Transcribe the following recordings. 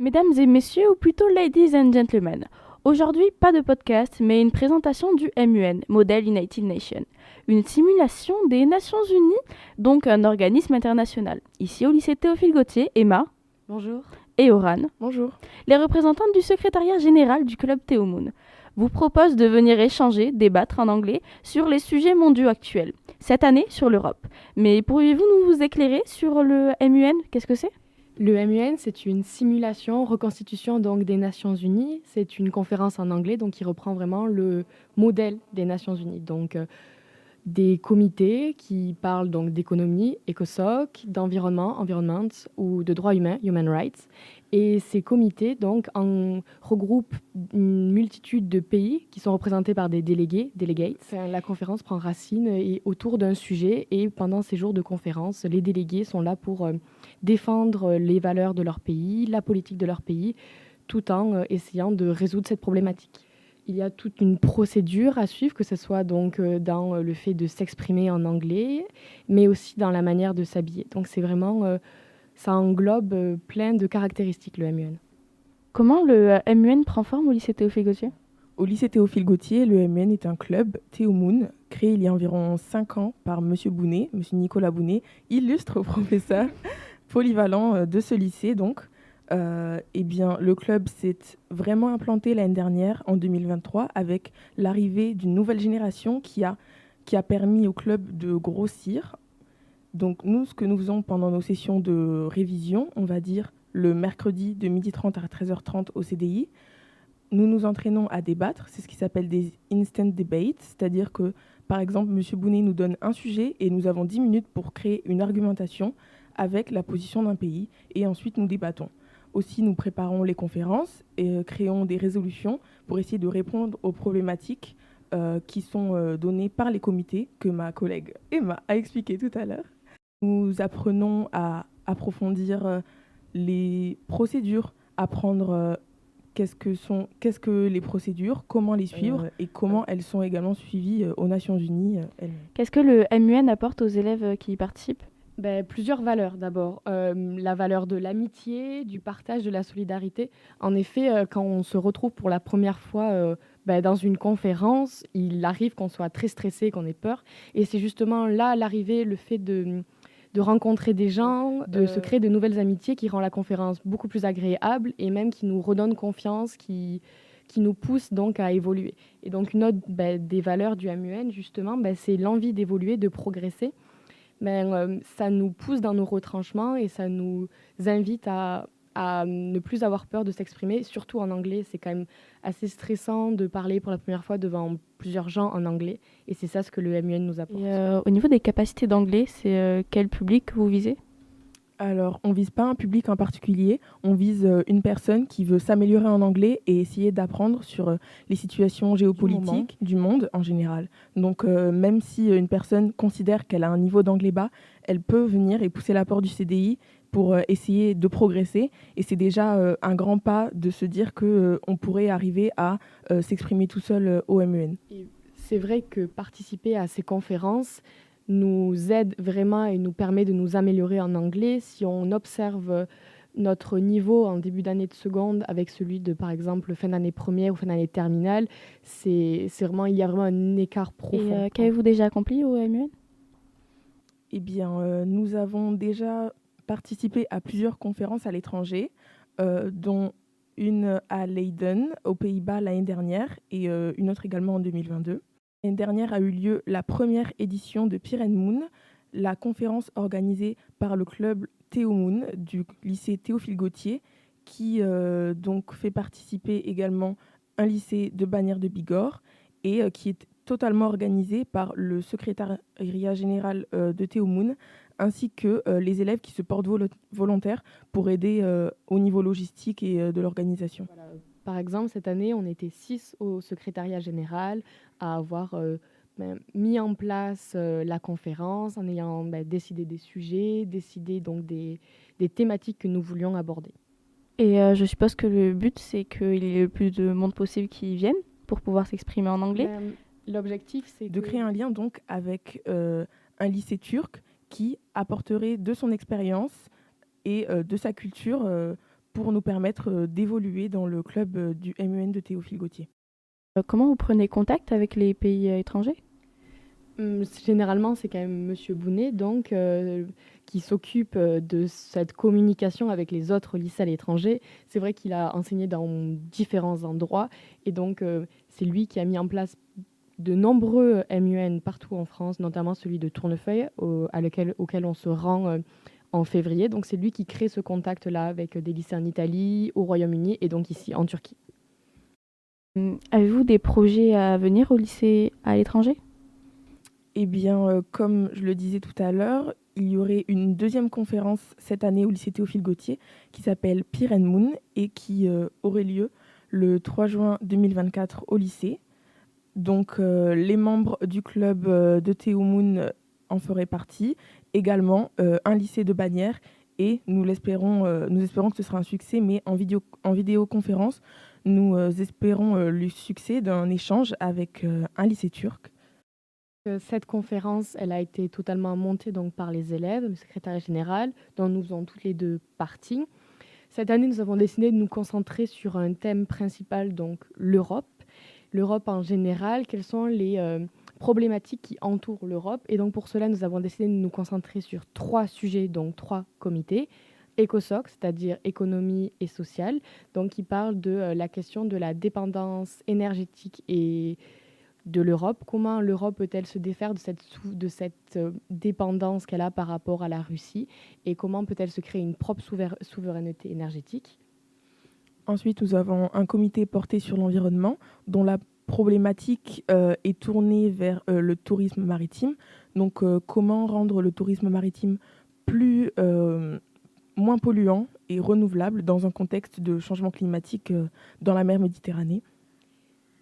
Mesdames et messieurs, ou plutôt ladies and gentlemen, aujourd'hui pas de podcast, mais une présentation du MUN, Model United Nations, une simulation des Nations Unies, donc un organisme international. Ici au lycée Théophile Gautier, Emma Bonjour. et Oran, Bonjour. les représentantes du secrétariat général du club Théo Moon, vous proposent de venir échanger, débattre en anglais sur les sujets mondiaux actuels, cette année sur l'Europe. Mais pourriez-vous nous éclairer sur le MUN? Qu'est-ce que c'est? Le MUN, c'est une simulation, reconstitution donc des Nations Unies. C'est une conférence en anglais donc qui reprend vraiment le modèle des Nations Unies. Donc des comités qui parlent donc d'économie, ECOSOC, d'environnement, environment ou de droits humains, human rights. Et ces comités donc regroupent une multitude de pays qui sont représentés par des délégués, delegates. La conférence prend racine autour d'un sujet et pendant ces jours de conférence, les délégués sont là pour défendre les valeurs de leur pays, la politique de leur pays, tout en essayant de résoudre cette problématique. Il y a toute une procédure à suivre, que ce soit donc dans le fait de s'exprimer en anglais, mais aussi dans la manière de s'habiller. Donc c'est vraiment, ça englobe plein de caractéristiques, le MUN. Comment le MUN prend forme au lycée Théophile Gautier? Au lycée Théophile Gautier, le MUN est un club Théo Moon, créé il y a environ 5 ans par M. Bounet, M. Nicolas Bounet, illustre professeur polyvalent de ce lycée. Donc, le club s'est vraiment implanté l'année dernière, en 2023, avec l'arrivée d'une nouvelle génération qui a permis au club de grossir. Donc nous, ce que nous faisons pendant nos sessions de révision, on va dire le mercredi de 12h30 à 13h30 au CDI, nous nous entraînons à débattre. C'est ce qui s'appelle des instant debates, c'est-à-dire que, par exemple, M. Bounet nous donne un sujet et nous avons 10 minutes pour créer une argumentation avec la position d'un pays et ensuite nous débattons. Aussi, nous préparons les conférences et créons des résolutions pour essayer de répondre aux problématiques qui sont données par les comités que ma collègue Emma a expliqué tout à l'heure. Nous apprenons à approfondir les procédures, apprendre qu'est-ce que les procédures, comment les suivre et comment elles sont également suivies aux Nations Unies elles-mêmes. Qu'est-ce que le MUN apporte aux élèves qui y participent? Plusieurs valeurs d'abord. La valeur de l'amitié, du partage, de la solidarité. En effet, quand on se retrouve pour la première fois dans une conférence, il arrive qu'on soit très stressé, qu'on ait peur. Et c'est justement là, l'arrivée, le fait de rencontrer des gens, de se créer de nouvelles amitiés qui rend la conférence beaucoup plus agréable et même qui nous redonne confiance, qui nous pousse donc à évoluer. Et donc une autre des valeurs du MUN, justement, c'est l'envie d'évoluer, de progresser. Ça nous pousse dans nos retranchements et ça nous invite à ne plus avoir peur de s'exprimer, surtout en anglais. C'est quand même assez stressant de parler pour la première fois devant plusieurs gens en anglais. Et c'est ça ce que le MUN nous apporte. Et au niveau des capacités d'anglais, c'est quel public que vous visez? Alors, on ne vise pas un public en particulier, on vise une personne qui veut s'améliorer en anglais et essayer d'apprendre sur les situations géopolitiques du monde en général. Donc, même si une personne considère qu'elle a un niveau d'anglais bas, elle peut venir et pousser la porte du CDI pour essayer de progresser. Et c'est déjà un grand pas de se dire qu'on pourrait arriver à s'exprimer tout seul au MUN. Et c'est vrai que participer à ces conférences nous aide vraiment et nous permet de nous améliorer en anglais. Si on observe notre niveau en début d'année de seconde avec celui de, par exemple, fin d'année première ou fin d'année terminale, il y a vraiment un écart profond. Et qu'avez-vous déjà accompli au MUN? Eh bien, nous avons déjà participé à plusieurs conférences à l'étranger, dont une à Leiden, aux Pays-Bas, l'année dernière, et une autre également en 2022. L'année dernière a eu lieu la première édition de Peer and Moon, la conférence organisée par le club Théo Moon du lycée Théophile Gautier, qui donc fait participer également un lycée de Bagnères de Bigorre et qui est totalement organisé par le secrétariat général de Théo Moon, ainsi que les élèves qui se portent volontaires pour aider au niveau logistique et de l'organisation. Voilà. Par exemple, cette année, on était 6 au secrétariat général à avoir mis en place la conférence, en ayant décidé des sujets, décidé donc des thématiques que nous voulions aborder. Et je suppose que le but, c'est qu'il y ait le plus de monde possible qui vienne pour pouvoir s'exprimer en anglais. L'objectif, c'est de créer un lien donc avec un lycée turc qui apporterait de son expérience et de sa culture pour nous permettre d'évoluer dans le club du MUN de Théophile Gautier. Comment vous prenez contact avec les pays étrangers? Généralement, c'est quand même Monsieur Bounet, donc, qui s'occupe de cette communication avec les autres lycées à l'étranger. C'est vrai qu'il a enseigné dans différents endroits et donc c'est lui qui a mis en place de nombreux MUN partout en France, notamment celui de Tournefeuille, auquel on se rend en février. Donc c'est lui qui crée ce contact-là avec des lycées en Italie, au Royaume-Uni et donc ici en Turquie. Avez-vous des projets à venir au lycée à l'étranger? Eh bien, comme je le disais tout à l'heure, il y aurait une deuxième conférence cette année au lycée Théophile Gautier qui s'appelle Peer and Moon et qui aurait lieu le 3 juin 2024 au lycée. Donc, les membres du club de Théo Moon en feraient partie. Également, un lycée de Bagnères et nous espérons que ce sera un succès, mais en vidéoconférence, nous espérons le succès d'un échange avec un lycée turc. Cette conférence, elle a été totalement montée donc par les élèves, le secrétaire général, dont nous faisons toutes les deux parties. Cette année, nous avons décidé de nous concentrer sur un thème principal, donc l'Europe. L'Europe en général, quelles sont les problématiques qui entourent l'Europe. Et donc pour cela, nous avons décidé de nous concentrer sur 3 sujets, donc 3 comités. ECOSOC, c'est-à-dire économie et sociale, donc qui parle de la question de la dépendance énergétique et de l'Europe. Comment l'Europe peut-elle se défaire de cette dépendance qu'elle a par rapport à la Russie et comment peut-elle se créer une propre souveraineté énergétique? Ensuite, nous avons un comité porté sur l'environnement dont la problématique est tournée vers le tourisme maritime. Donc, comment rendre le tourisme maritime moins polluant et renouvelable dans un contexte de changement climatique dans la mer Méditerranée.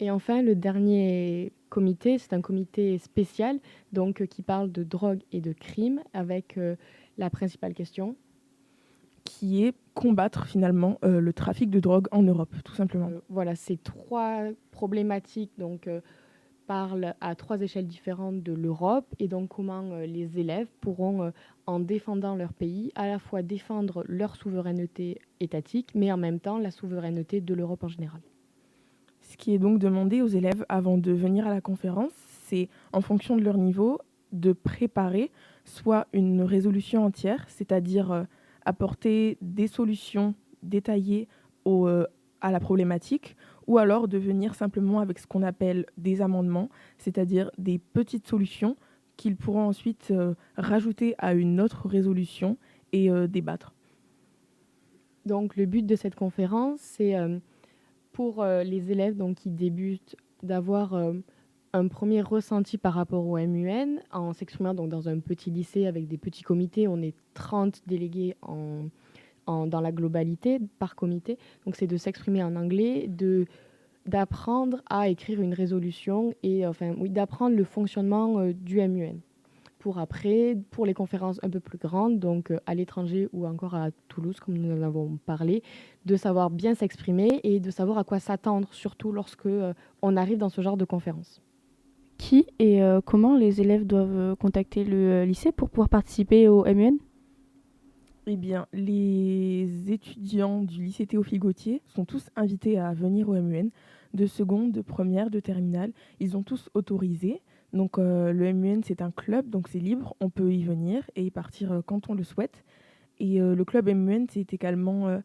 Et enfin, le dernier comité, c'est un comité spécial donc, qui parle de drogue et de crime avec la principale question. Qui est combattre finalement le trafic de drogue en Europe, tout simplement. Voilà, ces 3 problématiques donc, parlent à 3 échelles différentes de l'Europe et donc comment les élèves pourront, en défendant leur pays, à la fois défendre leur souveraineté étatique, mais en même temps la souveraineté de l'Europe en général. Ce qui est donc demandé aux élèves avant de venir à la conférence, c'est en fonction de leur niveau de préparer soit une résolution entière, c'est-à-dire apporter des solutions détaillées à la problématique, ou alors de venir simplement avec ce qu'on appelle des amendements, c'est-à-dire des petites solutions qu'ils pourront ensuite rajouter à une autre résolution et débattre. Donc le but de cette conférence, c'est pour les élèves donc, qui débutent d'avoir un premier ressenti par rapport au MUN en s'exprimant donc, dans un petit lycée avec des petits comités. On est 30 délégués dans la globalité par comité. Donc c'est de s'exprimer en anglais, d'apprendre à écrire une résolution et d'apprendre le fonctionnement du MUN. Pour après, pour les conférences un peu plus grandes, donc à l'étranger ou encore à Toulouse, comme nous en avons parlé, de savoir bien s'exprimer et de savoir à quoi s'attendre, surtout lorsque on arrive dans ce genre de conférence. Qui et comment les élèves doivent contacter le lycée pour pouvoir participer au MUN? Eh bien, les étudiants du lycée Théophile Gautier sont tous invités à venir au MUN, de seconde, de première, de terminale. Ils ont tous autorisé. Donc le MUN, c'est un club, donc c'est libre. On peut y venir et y partir quand on le souhaite. Et le club MUN, c'est également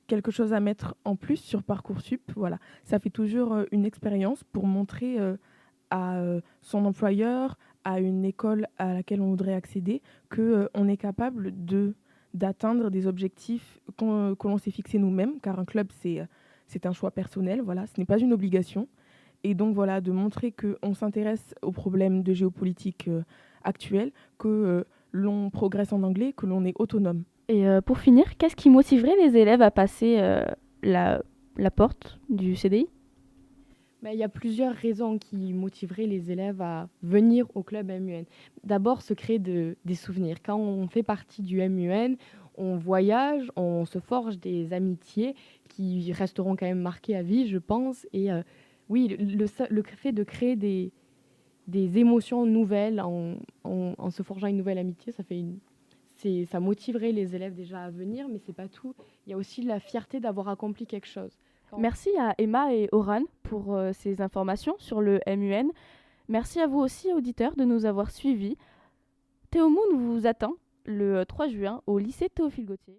quelque chose à mettre en plus sur Parcoursup. Voilà, ça fait toujours une expérience pour montrer à son employeur, à une école à laquelle on voudrait accéder, qu'on est capable d'atteindre des objectifs que l'on s'est fixés nous-mêmes, car un club, c'est un choix personnel, voilà, ce n'est pas une obligation. Et donc, voilà, de montrer qu'on s'intéresse aux problèmes de géopolitique actuels, que l'on progresse en anglais, que l'on est autonome. Et pour finir, qu'est-ce qui motiverait les élèves à passer la porte du CDI? Il y a plusieurs raisons qui motiveraient les élèves à venir au club MUN. D'abord, se créer des souvenirs. Quand on fait partie du MUN, on voyage, on se forge des amitiés qui resteront quand même marquées à vie, je pense. Et oui, le fait de créer des émotions nouvelles en se forgeant une nouvelle amitié, ça motiverait les élèves déjà à venir, mais c'est pas tout. Il y a aussi la fierté d'avoir accompli quelque chose. Merci à Emma et Oran pour ces informations sur le MUN. Merci à vous aussi, auditeurs, de nous avoir suivis. Théo Moon vous attend le 3 juin au lycée Théophile Gautier.